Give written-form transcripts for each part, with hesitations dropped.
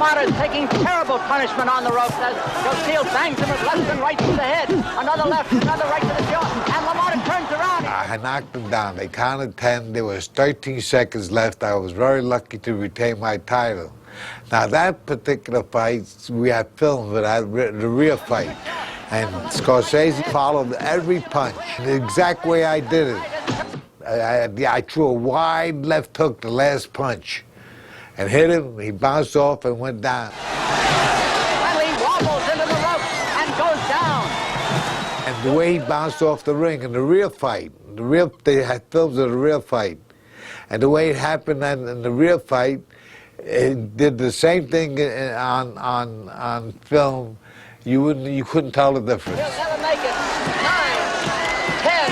LaMotta is taking terrible punishment on the ropes as Joseel bangs him with left and right to the head. Another left, another right to the jaw, and LaMotta turns around. I knocked him down. They counted 10. There was 13 seconds left. I was very lucky to retain my title. Now, that particular fight, we had filmed it, the real fight. And Scorsese followed every punch the exact way I did it. I threw a wide left hook, the last punch, and hit him. He bounced off and went down. Finally wobbles into the rope and goes down. And the way he bounced off the ring in the real fight, they had films of the real fight. And the way it happened in the real fight, it did the same thing on film. You couldn't tell the difference. He'll never make it. 9, 10.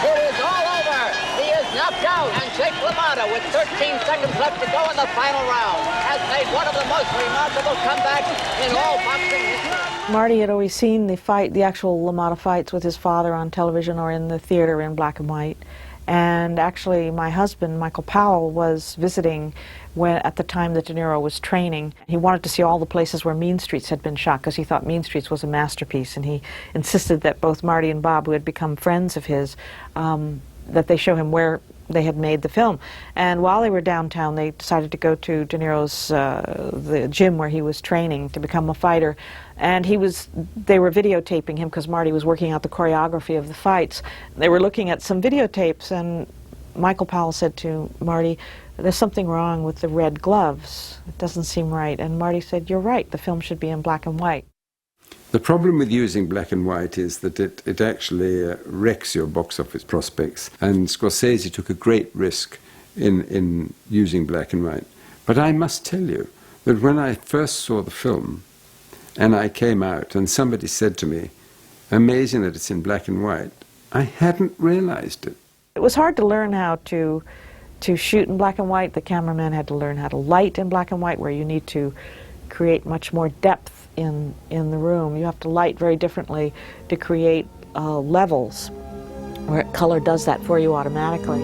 It is all over. He is knocked out. And Jake LaMotta, with 13 seconds left to go in the final round, has made one of the most remarkable comebacks in all boxing history. Marty had always seen the fight, the actual LaMotta fights with his father on television or in the theater in black and white. And actually, my husband, Michael Powell, was visiting at the time that De Niro was training. He wanted to see all the places where Mean Streets had been shot because he thought Mean Streets was a masterpiece, and he insisted that both Marty and Bob, who had become friends of his, that they show him where they had made the film. And while they were downtown, they decided to go to De Niro's the gym where he was training to become a fighter. And they were videotaping him because Marty was working out the choreography of the fights. They were looking at some videotapes, and Michael Powell said to Marty, "There's something wrong with the red gloves. It doesn't seem right." And Marty said, "You're right, the film should be in black and white." The problem with using black and white is that it actually wrecks your box office prospects. And Scorsese took a great risk in using black and white. But I must tell you that when I first saw the film, and I came out and somebody said to me, "Amazing that it's in black and white," I hadn't realized it. It was hard to learn how to shoot in black and white. The cameraman had to learn how to light in black and white, where you need to create much more depth in the room. You have to light very differently to create levels, where color does that for you automatically.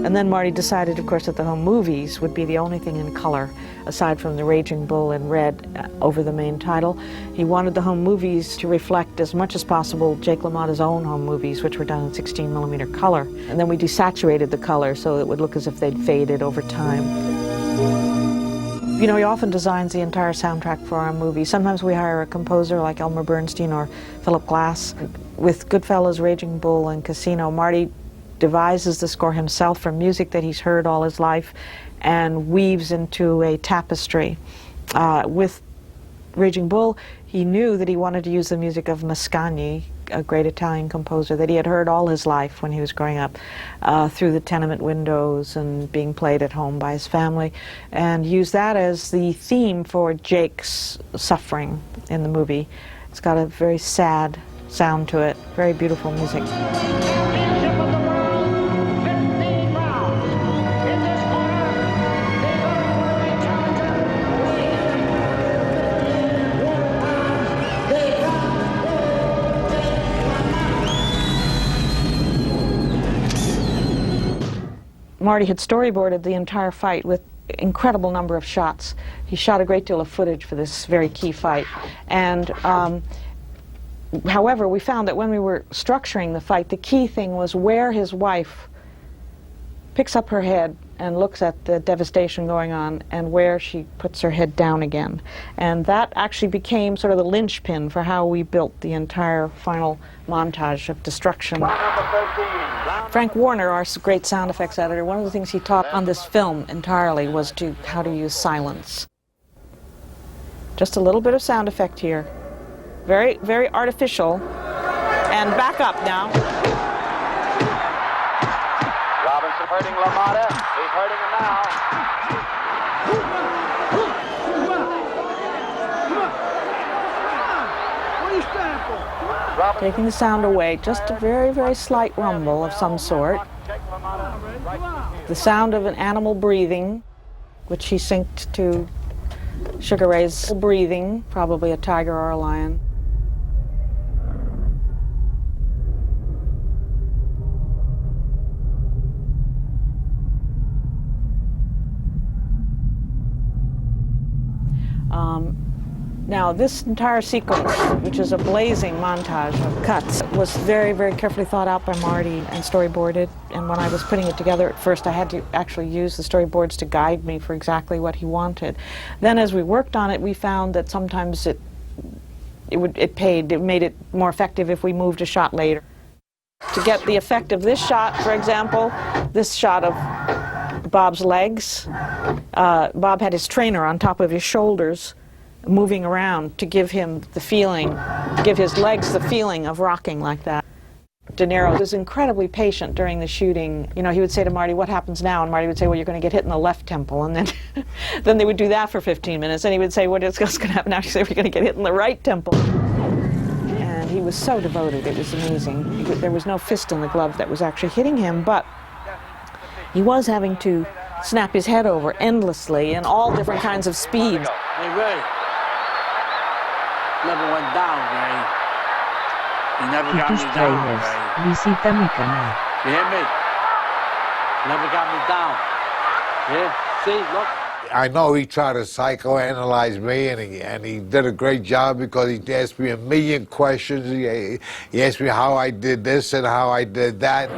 And then Marty decided, of course, that the home movies would be the only thing in color, aside from the Raging Bull in red over the main title. He wanted the home movies to reflect as much as possible Jake LaMotta's own home movies, which were done in 16mm color. And then we desaturated the color so it would look as if they'd faded over time. You know, he often designs the entire soundtrack for our movies. Sometimes we hire a composer like Elmer Bernstein or Philip Glass. With Goodfellas, Raging Bull, and Casino, Marty devises the score himself from music that he's heard all his life and weaves into a tapestry. With Raging Bull, he knew that he wanted to use the music of Mascagni, a great Italian composer that he had heard all his life when he was growing up, through the tenement windows and being played at home by his family, and use that as the theme for Jake's suffering in the movie. It's got a very sad sound to it, very beautiful music. Marty had storyboarded the entire fight with incredible number of shots. He shot a great deal of footage for this very key fight. And however, we found that when we were structuring the fight, the key thing was where his wife picks up her head and looks at the devastation going on, and where she puts her head down again. And that actually became sort of the linchpin for how we built the entire final montage of destruction. Frank Warner, our great sound effects editor, one of the things he taught on this film entirely was how to use silence. Just a little bit of sound effect here. Very, very artificial. And back up now. Robinson hurting LaMotta. He's hurting him now. Taking the sound away, just a very, very slight rumble of some sort. The sound of an animal breathing, which he synced to Sugar Ray's breathing, probably a tiger or a lion. Now, this entire sequence, which is a blazing montage of cuts, was very, very carefully thought out by Marty and storyboarded. And when I was putting it together at first, I had to actually use the storyboards to guide me for exactly what he wanted. Then as we worked on it, we found that sometimes it made it more effective if we moved a shot later. To get the effect of this shot, for example, this shot of Bob's legs, Bob had his trainer on top of his shoulders, moving around to give him the feeling, give his legs the feeling of rocking like that. De Niro was incredibly patient during the shooting. You know, he would say to Marty, "What happens now?" And Marty would say, "Well, you're going to get hit in the left temple." And then, then they would do that for 15 minutes. And he would say, "What's going to happen now?" She'd say, "We're going to get hit in the right temple." And he was so devoted. It was amazing. There was no fist in the glove that was actually hitting him, but he was having to snap his head over endlessly in all different kinds of speeds. Hey, Ray. Never went down, Ray. You never got me down, Ray. Visita mi canal. You hear me? Never got me down. Yeah? See, look. I know he tried to psychoanalyze me, and he did a great job because he asked me a million questions. He asked me how I did this and how I did that.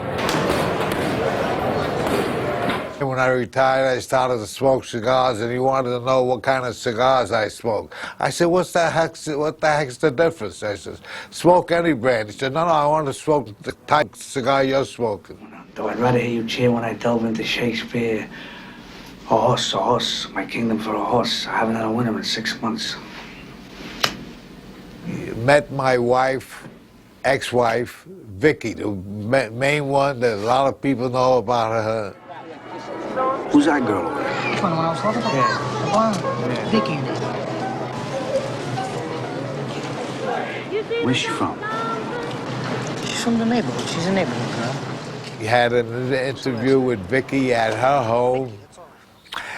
And when I retired, I started to smoke cigars, and he wanted to know what kind of cigars I smoked. I said, what the heck's the difference? I said, smoke any brand. He said, no, I want to smoke the type of cigar you're smoking. Though I'd rather hear you cheer when I delve into Shakespeare. A horse, my kingdom for a horse. I haven't had a winner in 6 months. Met my wife, ex-wife, Vicky, the main one that a lot of people know about her. Who's that girl over there? Which one, the one I was talking about? Yeah. The blonde? Yeah. Vicky. Where's she from? She's from the neighborhood. She's a neighborhood girl. He had an interview with Vicky at her home,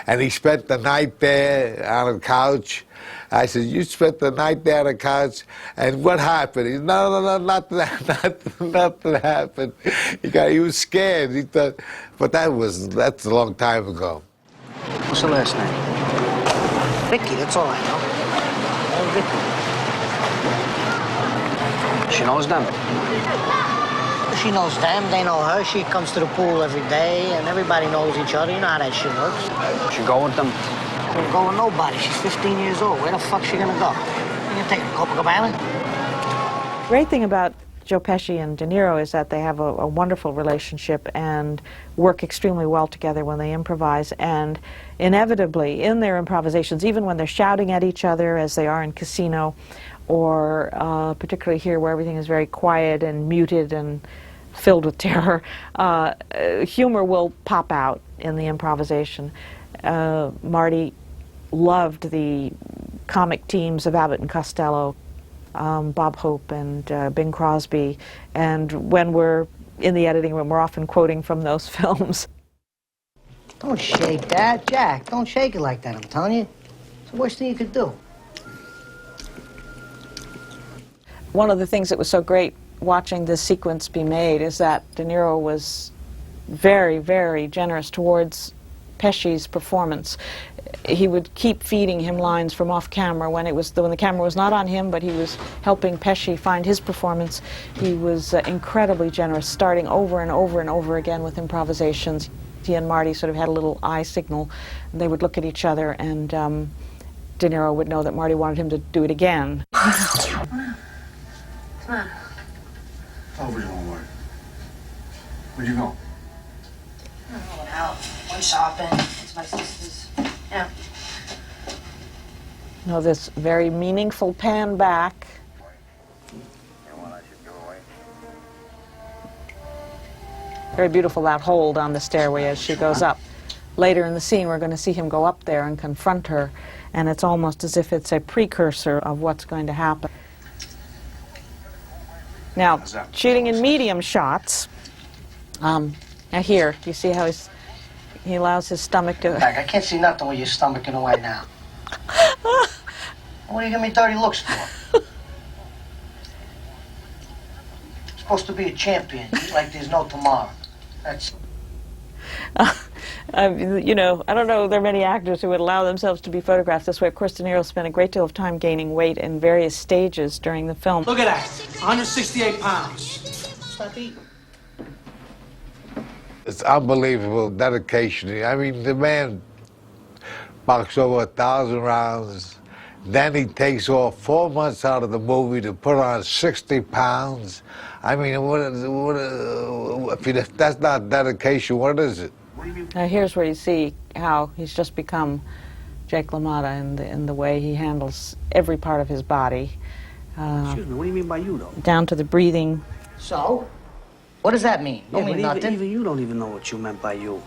and he spent the night there on a couch. I said, you spent the night there on the couch, and what happened? He said, no, nothing happened. He was scared. He thought, but that's a long time ago. What's her last name? Vicky, that's all I know. Oh, Vicky. She knows them. She knows them, they know her. She comes to the pool every day, and everybody knows each other. You know how that shit works. She go with them? Don't go with nobody. She's 15 years old. Where the fuck's she gonna go? You gonna take her to Copacabana? Great thing about Joe Pesci and De Niro is that they have a wonderful relationship and work extremely well together when they improvise. And inevitably, in their improvisations, even when they're shouting at each other, as they are in Casino, or particularly here where everything is very quiet and muted and filled with terror, humor will pop out in the improvisation. Marty loved the comic teams of Abbott and Costello, Bob Hope and Bing Crosby, and when we're in the editing room, we're often quoting from those films. Don't shake that, Jack. Don't shake it like that, I'm telling you. It's the worst thing you could do. One of the things that was so great watching this sequence be made is that De Niro was very, very generous towards Pesci's performance. He would keep feeding him lines from off camera when the camera was not on him, but he was helping Pesci find his performance. He was incredibly generous, starting over and over and over again with improvisations. He and Marty sort of had a little eye signal. They would look at each other, and De Niro would know that Marty wanted him to do it again. Over one word. Where'd you go? I went out, went shopping. It's my sister's. Yeah. You know, this very meaningful pan back. Very beautiful, that hold on the stairway as she goes up. Later in the scene, we're going to see him go up there and confront her, and it's almost as if it's a precursor of what's going to happen. Now, shooting in medium shots, now here, you see how he allows his stomach to... Jack, I can't see nothing with your stomach in the way now. What do you give me dirty looks for? You're supposed to be a champion. Eat like there's no tomorrow. That's... You know, I don't know there are many actors who would allow themselves to be photographed this way. Of course, De Niro spent a great deal of time gaining weight in various stages during the film. Look at that, 168 pounds. Stop eating. It's unbelievable dedication. I mean, the man boxed over 1,000 rounds. Then he takes off 4 months out of the movie to put on 60 pounds. I mean, if that's not dedication, what is it? Now here's where you see how he's just become Jake LaMotta in the way he handles every part of his body. Excuse me, what do you mean by you, though? Down to the breathing. So? What does that mean? Don't mean nothing. Even you don't even know what you meant by you.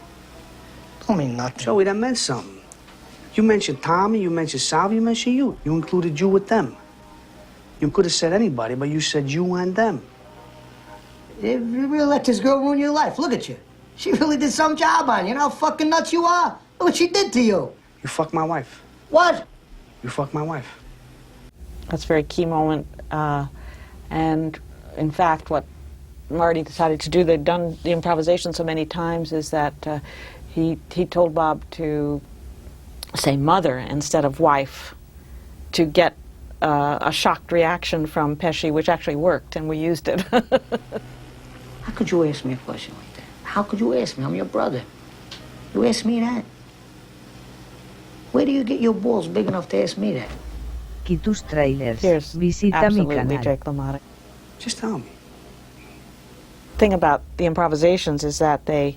Don't mean nothing. Joey, that meant something. You mentioned Tommy, you mentioned Sal, you mentioned you. You included you with them. You could have said anybody, but you said you and them. You really let this girl ruin your life. Look at you. She really did some job on you. You know how fucking nuts you are? Look what she did to you. You fucked my wife. What? You fucked my wife. That's a very key moment. And in fact, what Marty decided to do, they'd done the improvisation so many times, is that he told Bob to say mother instead of wife to get a shocked reaction from Pesci, which actually worked, and we used it. How could you ask me a question like that? How could you ask me? I'm your brother. You ask me that? Where do you get your balls big enough to ask me that? Tus trailers. Here's Visita mi absolutely canal. Jake LaMotta. Just tell me. Thing about the improvisations is that the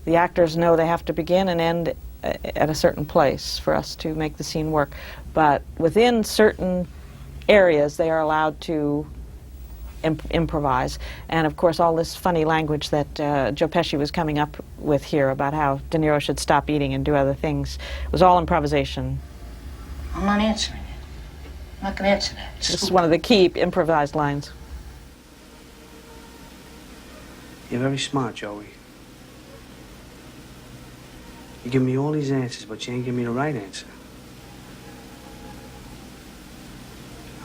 actors know they have to begin and end at a certain place for us to make the scene work. But within certain areas, they are allowed to improvise. And of course, all this funny language that Joe Pesci was coming up with here about how De Niro should stop eating and do other things was all improvisation. I'm not answering it. I'm not going to answer that. This is one of the key improvised lines. You're very smart, Joey. You give me all these answers, but you ain't give me the right answer.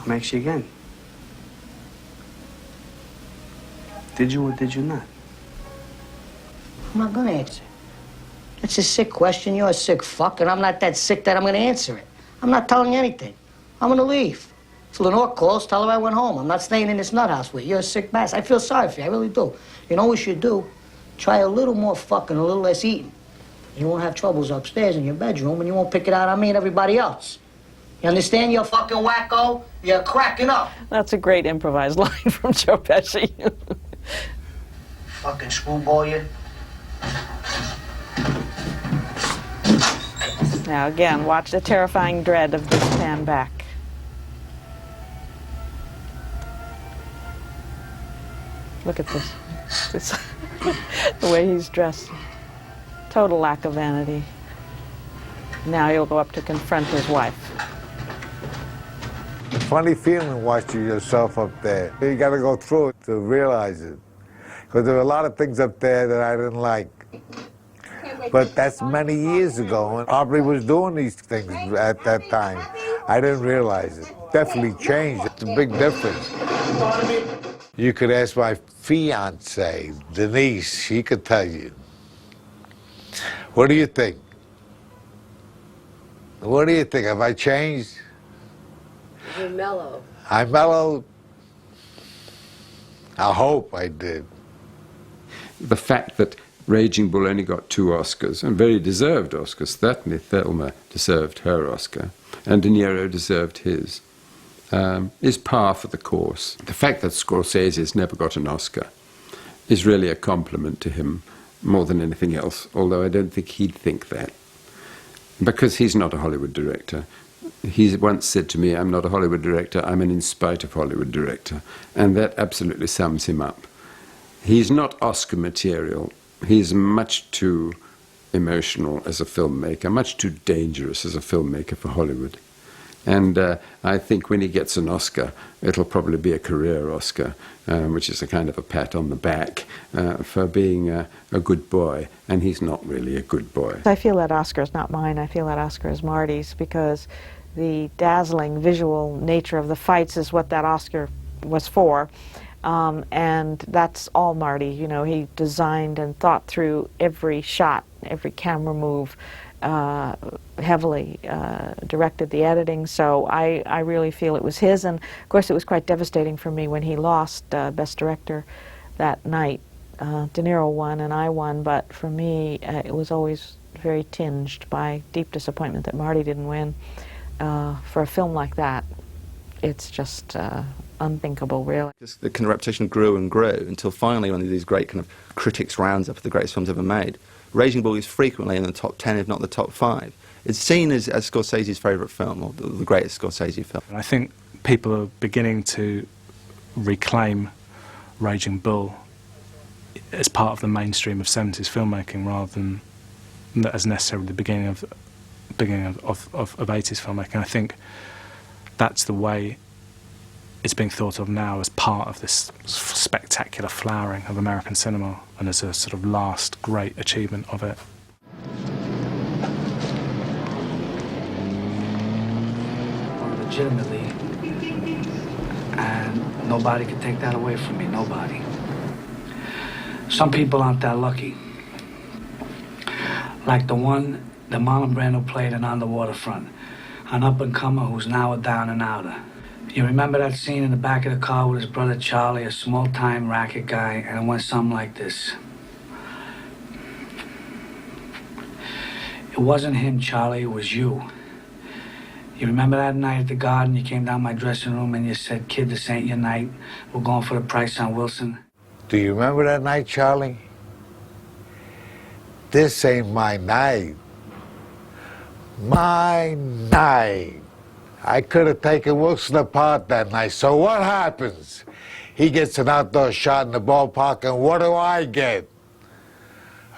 I'll ask you again. Did you or did you not? I'm not going to answer. It's a sick question. You're a sick fuck, and I'm not that sick that I'm going to answer it. I'm not telling you anything. I'm going to leave. If Lenore calls, tell her I went home. I'm not staying in this nut house with you. You're a sick bastard. I feel sorry for you. I really do. You know what you should do? Try a little more fucking, a little less eating. You won't have troubles upstairs in your bedroom, and you won't pick it out on me and everybody else. You understand, you fucking wacko? You're cracking up. That's a great improvised line from Joe Pesci. Fucking screwball, you. Now again, watch the terrifying dread of this pan back. Look at this. The way he's dressed. Total lack of vanity. Now he'll go up to confront his wife. Funny feeling watching yourself up there. You got to go through it to realize it. Because there were a lot of things up there that I didn't like. But that's many years ago, and Aubrey was doing these things at that time. I didn't realize it. Definitely changed. It's a big difference. You could ask my fiance, Denise, she could tell you. What do you think? What do you think? Have I changed? You're mellow. I mellowed? I hope I did. The fact that Raging Bull only got 2 Oscars, and very deserved Oscars, certainly Thelma deserved her Oscar, and De Niro deserved his, is par for the course. The fact that Scorsese's never got an Oscar is really a compliment to him more than anything else, although I don't think he'd think that, because he's not a Hollywood director. He once said to me, I'm not a Hollywood director, I'm an in spite of Hollywood director, and that absolutely sums him up. He's not Oscar material. He's much too emotional as a filmmaker, much too dangerous as a filmmaker for Hollywood. And I think when he gets an Oscar, it'll probably be a career Oscar, which is a kind of a pat on the back for being a good boy, and he's not really a good boy. I feel that Oscar is not mine. I feel that Oscar is Marty's, because the dazzling visual nature of the fights is what that Oscar was for. And that's all Marty. You know, he designed and thought through every shot, every camera move, heavily directed the editing. So I really feel it was his. And of course, it was quite devastating for me when he lost Best Director that night. De Niro won and I won, but for me, it was always very tinged by deep disappointment that Marty didn't win. For a film like that, it's just unthinkable, really. The kind of reputation grew and grew until finally one of these great kind of critics rounds up of the greatest films ever made. Raging Bull is frequently in the top 10, if not the top 5. It's seen as Scorsese's favourite film, or the greatest Scorsese film. I think people are beginning to reclaim Raging Bull as part of the mainstream of 70s filmmaking rather than as necessarily the beginning of 80s filmmaking. I think that's the way it's being thought of now, as part of this spectacular flowering of American cinema and as a sort of last great achievement of it. Legitimately, and nobody can take that away from me, nobody. Some people aren't that lucky. Like the one that Marlon Brando played in On the Waterfront, an up-and-comer who's now a down-and-outer. You remember that scene in the back of the car with his brother Charlie, a small-time racket guy, and it went something like this. It wasn't him, Charlie, it was you. You remember that night at the Garden, you came down my dressing room and you said, "Kid, this ain't your night. We're going for the price on Wilson." Do you remember that night, Charlie? This ain't my night. My night. I could have taken Wilson apart that night, so what happens? He gets an outdoor shot in the ballpark, and what do I get?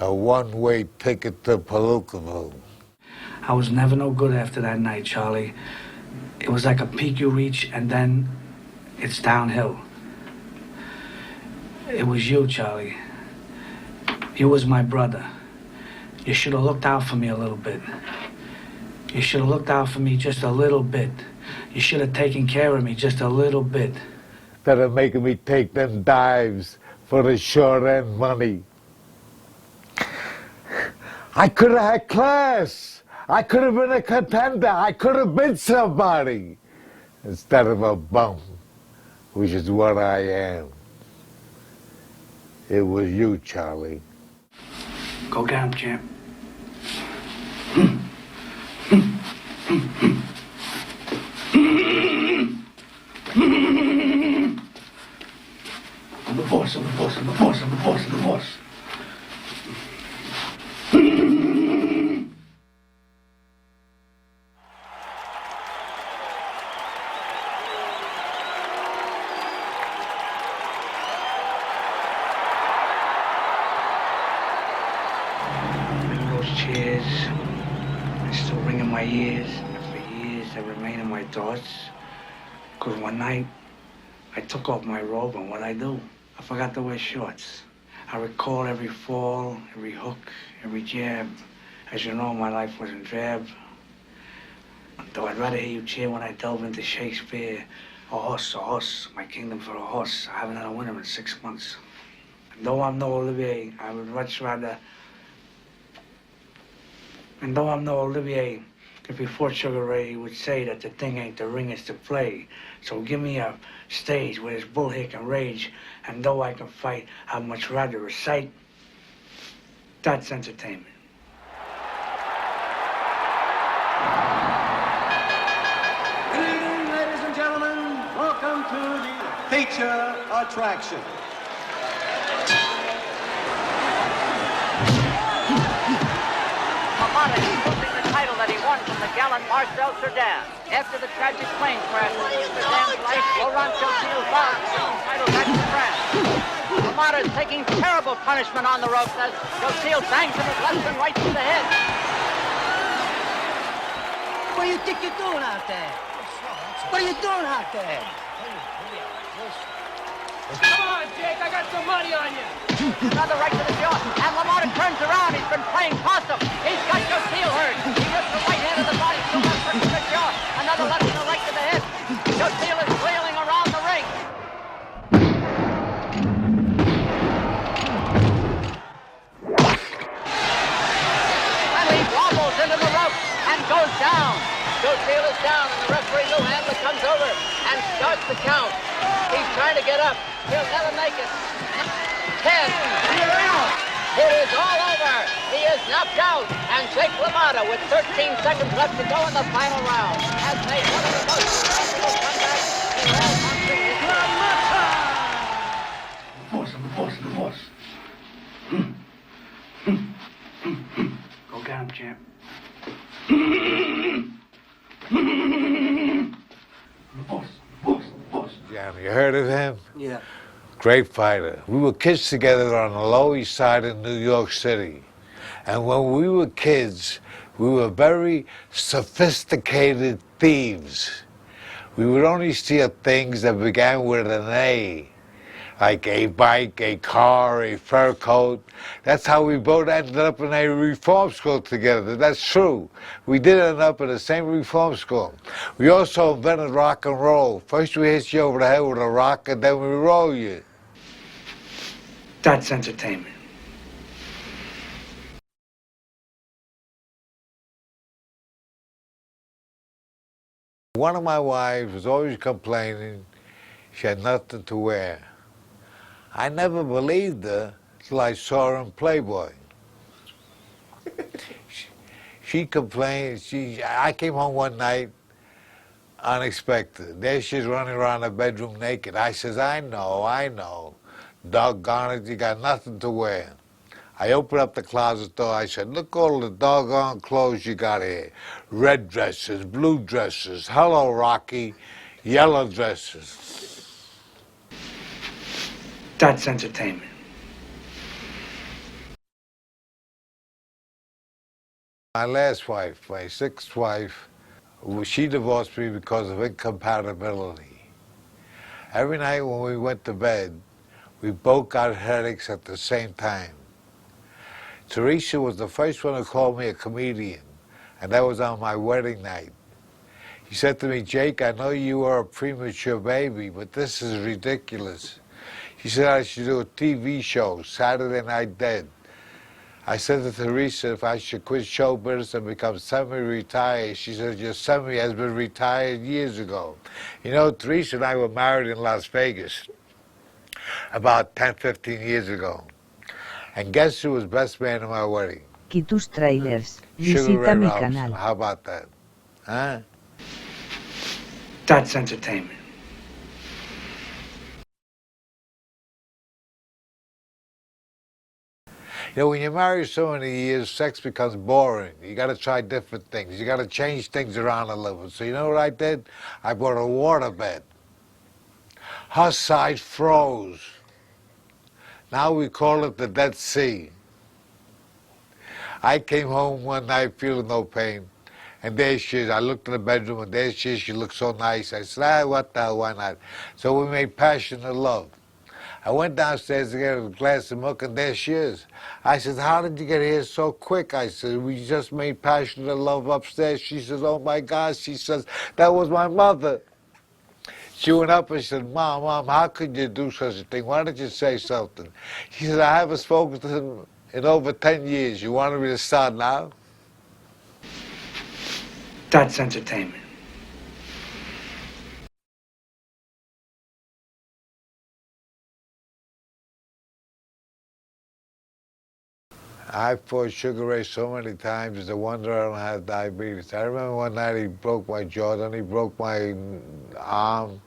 A one-way ticket to Palookaville. I was never no good after that night, Charlie. It was like a peak you reach, and then it's downhill. It was you, Charlie. You was my brother. You should have looked out for me a little bit. You should have looked out for me just a little bit. You should have taken care of me just a little bit. Instead of making me take them dives for the short-end money. I could have had class. I could have been a contender. I could have been somebody. Instead of a bum, which is what I am. It was you, Charlie. Go get him, champ. I'm the boss, I'm the boss, I'm the boss, I'm the boss, I'm the boss. Cheers. They still ring in my ears. And for years, they remain in my thoughts. Because one night, I took off my robe, and what'd I do? I forgot to wear shorts. I recall every fall, every hook, every jab. As you know, my life wasn't drab. Though I'd rather hear you cheer when I delve into Shakespeare. A horse, my kingdom for a horse. I haven't had a winner in 6 months. And though I'm no Olivier, I would much rather... And though I'm no Olivier, if before Sugar Ray, he would say that the thing ain't the ring, it's the play. So give me a stage where this bull here can rage, and though I can fight, I'd much rather recite. That's entertainment. Good evening, ladies and gentlemen. Welcome to the feature attraction. Losing the title that he won from the gallant Marcel Cerdan. After the tragic plane crash in Cerdan's life, Laurent Josille vowed to bring the title back to France. Lamar is taking terrible punishment on the ropes as Josille bangs him with left and right to the head. What do you think you're doing out there? What are you doing out there? Come on, Jake, I got some money on you. Another right to the jaw, and Lamar turns around. He's been playing possum. He's got Josille hurt. He rips the right hand of the body, two left to the jaw, another left and a right to the head. Josille is flailing around the ring. and goes down. Joe Steele is down, and the referee Lou Handler comes over and starts the count. He's trying to get up. He'll never make it. 10. It is all over. He is knocked out, and Jake LaMotta, with 13 seconds left to go in the final round, has made one of the most remarkable comebacks in all boxing history. Go get him, champ. Yeah, you heard of him? Yeah. Great fighter. We were kids together on the Lower East Side in New York City. And when we were kids, we were very sophisticated thieves. We would only steal things that began with an A, like a bike, a car, a fur coat. That's how we both ended up in a reform school together. That's true. We did end up in the same reform school. We also invented rock and roll. First we hit you over the head with a rock, and then we roll you. That's entertainment. One of my wives was always complaining she had nothing to wear. I never believed her till I saw her in Playboy. She complained. I came home one night unexpected. There she's running around the bedroom naked. I says, I know. Doggone it, you got nothing to wear. I opened up the closet door. I said, look all the doggone clothes you got here. Red dresses, blue dresses, hello Rocky, yellow dresses. That's entertainment. My last wife, my sixth wife, she divorced me because of incompatibility. Every night when we went to bed, we both got headaches at the same time. Teresa was the first one to call me a comedian, and that was on my wedding night. He said to me, Jake, I know you are a premature baby, but this is ridiculous. She said I should do a TV show, Saturday Night Dead. I said to Teresa if I should quit show business and become semi-retired. She said, your semi has been retired years ago. You know, Teresa and I were married in Las Vegas about 10, 15 years ago. And guess who was best man in my wedding? Tus trailers. Sugar Visita Ray mi Robinson. canal. How about that? Huh? That's entertainment. You know, when you marry so many years, sex becomes boring. You got to try different things. You got to change things around a little. So you know what I did? I bought a waterbed. Her side froze. Now we call it the Dead Sea. I came home one night feeling no pain. And there she is. I looked in the bedroom, and there she is. She looked so nice. I said, what the hell, why not? So we made passionate love. I went downstairs to get a glass of milk, and there she is. I said, how did you get here so quick? I said, we just made passionate love upstairs. She says, oh, my God. She says, that was my mother. She went up and said, Mom, how could you do such a thing? Why didn't you say something? She said, I haven't spoken to him in over 10 years. You wanted me to start now? That's entertainment. I fought Sugar Ray so many times, it's a wonder I don't have diabetes. I remember one night he broke my jaw, then he broke my arm.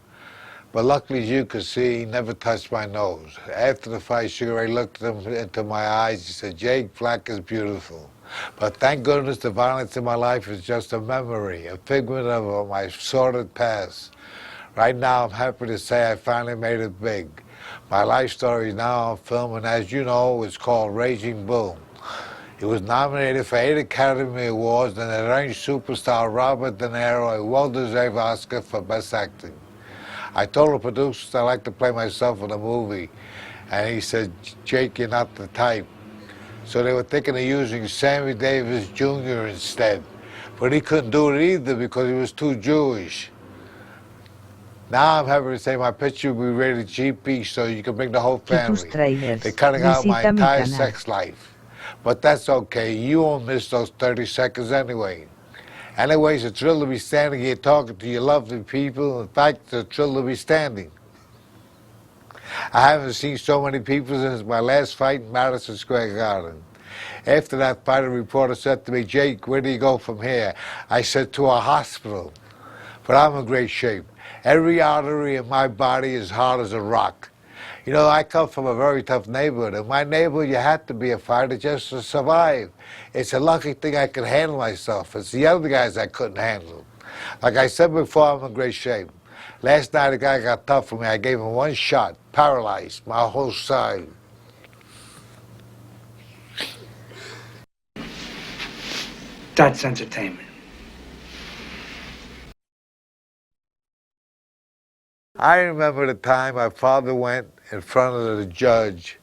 But luckily, as you could see, he never touched my nose. After the fight, Sugar Ray looked into my eyes. He said, Jake, black is beautiful. But thank goodness the violence in my life is just a memory, a figment of my sordid past. Right now, I'm happy to say I finally made it big. My life story is now on film, and as you know, it's called Raging Bull. It was nominated for 8 Academy Awards, and it earned superstar Robert De Niro a well-deserved Oscar for Best Acting. I told the producers I'd like to play myself in a movie, and he said, Jake, you're not the type. So they were thinking of using Sammy Davis Jr. instead, but he couldn't do it either because he was too Jewish. Now I'm happy to say my picture will be rated GP so you can bring the whole family. They're cutting out my entire sex life. But that's okay. You won't miss those 30 seconds anyway. Anyway, it's a thrill to be standing here talking to you lovely people. In fact, it's a thrill to be standing. I haven't seen so many people since my last fight in Madison Square Garden. After that fight, a reporter said to me, "Jake, where do you go from here?" I said, "To a hospital." But I'm in great shape. Every artery in my body is hard as a rock. You know, I come from a very tough neighborhood. In my neighborhood, you had to be a fighter just to survive. It's a lucky thing I could handle myself. It's the other guys I couldn't handle. Like I said before, I'm in great shape. Last night, a guy got tough for me. I gave him one shot, paralyzed, my whole side. That's entertainment. I remember the time my father went in front of the judge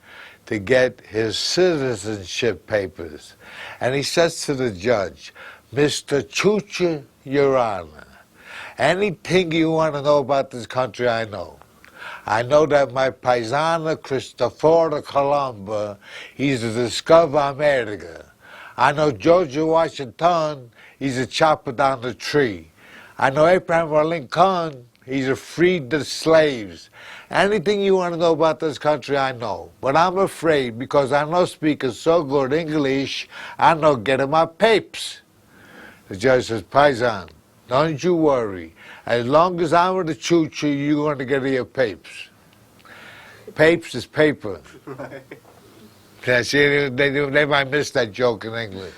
to get his citizenship papers. And he says to the judge, "Mr. Chucha, Your Honor, anything you want to know about this country, I know. I know that my paisano, Cristoforo Colombo, he's to discover America. I know George Washington, he's a chopper down the tree. I know Abraham Lincoln, he's a freed the slaves. Anything you want to know about this country, I know. But I'm afraid, because I know speaking so good English, I know getting my papes." The judge says, "Paisan, don't you worry. As long as I'm with the choo-choo, you're going to get your papes." Papes is paper. Right. Yeah, see, they might miss that joke in English.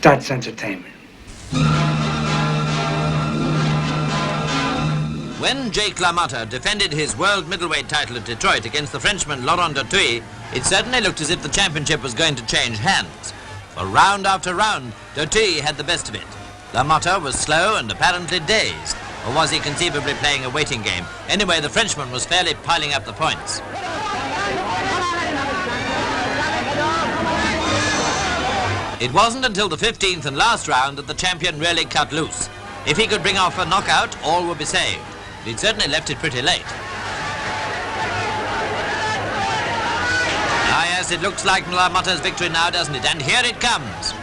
That's entertainment. When Jake LaMotta defended his world middleweight title at Detroit against the Frenchman Laurent Dautuy, it certainly looked as if the championship was going to change hands. For round after round, Dautuy had the best of it. LaMotta was slow and apparently dazed. Or was he conceivably playing a waiting game? Anyway, the Frenchman was fairly piling up the points. It wasn't until the 15th and last round that the champion really cut loose. If he could bring off a knockout, all would be saved. But he'd certainly left it pretty late. Ah yes, it looks like LaMotta's victory now, doesn't it? And here it comes.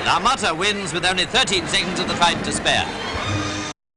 LaMotta wins with only 13 seconds of the fight to spare.